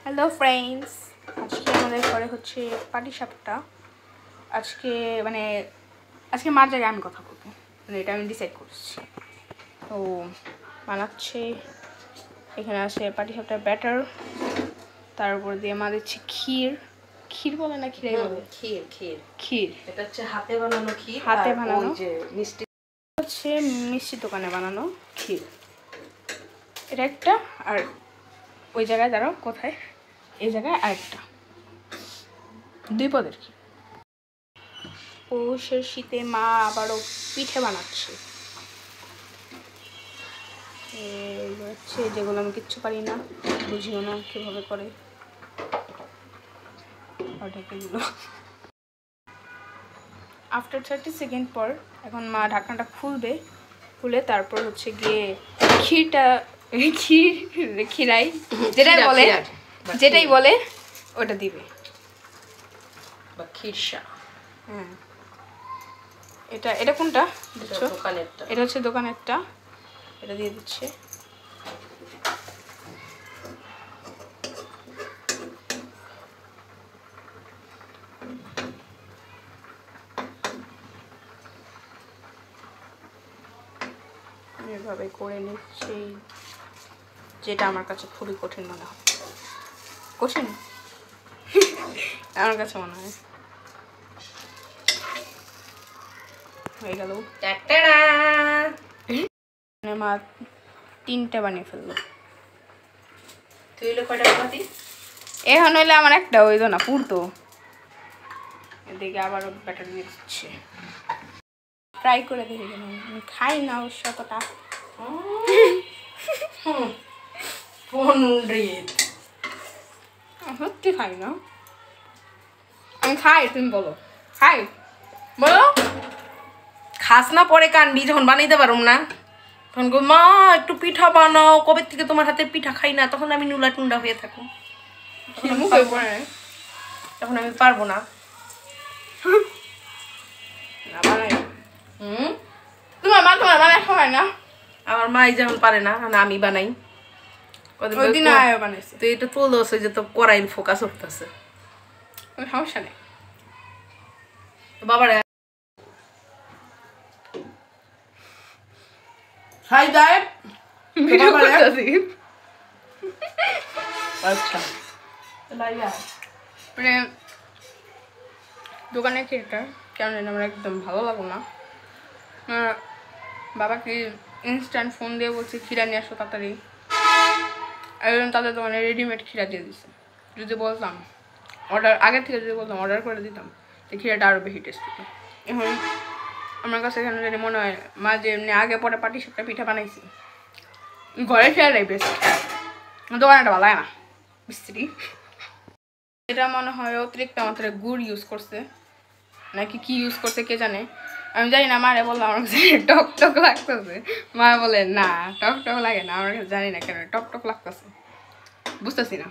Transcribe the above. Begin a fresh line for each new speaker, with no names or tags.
Hello friends, আজকে আমাদের ঘরে হচ্ছে পাটিসাপটা। আজকে মার জায়গায় আমি কথা বলবো, এটা আমি ডিসাইড করছি। তো বানাচ্ছে, এখানে আছে পাটিসাপটার ব্যাটার, তার উপর দিয়ে মা দিচ্ছে ক্ষীর বলে না ক্ষীরাই বলে? ক্ষীর।
এটা হচ্ছে হাতে বানানো ক্ষীর,
হাতে বানানো
যে মিষ্টি
হচ্ছে মিষ্টির দোকানে বানানো ক্ষীর। এটা একটা, আর ওই জায়গায় দাঁড়াও, কোথায়, এই জায়গায় আরেকটা, 2 পদের ক্ষীর। পৌষের শীতে মা আবারও পিঠে বানাচ্ছে। হচ্ছে যেগুলো আমি কিচ্ছু পারি না, বুঝিও না কীভাবে করে এগুলো। আফটার 30 সেকেন্ড পর এখন মা ঢাকনাটা খুলে তারপর হচ্ছে গিয়ে ক্ষীরাই যেটাই বলে ওটা দিবে
বা ক্ষীরসা।
হ্যাঁ, এটা কোনটা?
দোকানেরটা।
এটা হচ্ছে দোকানেরটা, এটা দিয়ে দিচ্ছে। এভাবে করে নিচ্ছি, যেটা আমার কাছে খুবই কঠিন মনে হয়। কঠিন আমার কাছে মনে হয়। হয়ে গেল, মা 3টে বানিয়ে ফেললো।
তুই হইলে কয়টা বানাতি?
এখন হইলে আমার একটা হইতো না, পুরতো। এদিকে আবার ব্যাটার দিয়ে দিচ্ছে, ট্রাই করে দেখে গেল। আমি খাই না অবশ্য অতটা, সত্যি খাই না। আমি খাই, তুমি বলো খাই, বলো।
খাস না পরে কানবি, যখন বানাইতে পারুম না তখন গো মা একটু পিঠা বানাও, কবে থেকে তোমার হাতে পিঠা খাই না, তখন আমি নুলা টুন্ডা হয়ে থাকুম, তখন আমি পারবো না।
তোমার মা বানায় খাওয়ায় না?
আমার মাই যেমন পারে না, আমি বানাই।
ওই দিন বানাইছে
তো এটা তুল দোষ যে তো কড়াইল ফোকাস উঠতেছে,
সমস্যা নেই।
বাবারে হাই গাইড। আচ্ছা,
মানে দোকানের ক্ষীরটা কেমন জানি আমার একদম ভালো লাগলো না। বাবাকে ইনস্ট্যান্ট ফোন দিয়ে বলছি ক্ষীরা নিয়ে আসো তাড়াতাড়ি, একজন তাদের দোকানে রেডিমেড ক্ষীরা দিয়ে দিচ্ছে। যদি বলতাম আগের থেকে অর্ডার করে দিতাম, তো ক্ষীরাটা আরও বেশি টেস্ট হতো। এখন আমার কাছে এখানে যদি মনে হয় মা যে এমনি আগে পরে পাটিসাপটা পিঠা বানাইছি, ঘরে ক্ষীরাটাই বেস্ট, দোকানেটা ভালো লাগে না মিস্ত্রি। এটা মনে হয় অতিরিক্ত মাত্রায় গুড় ইউজ করছে, নাকি কি ইউজ করছে কে জানে, আমি জানি না। মারে বললাম আমার কাছে টক টক লাগতেছে, মা বলে না টক টক লাগে না, আমার কাছে জানি না কেন টক টক লাগতেছে, বুঝতেছি না।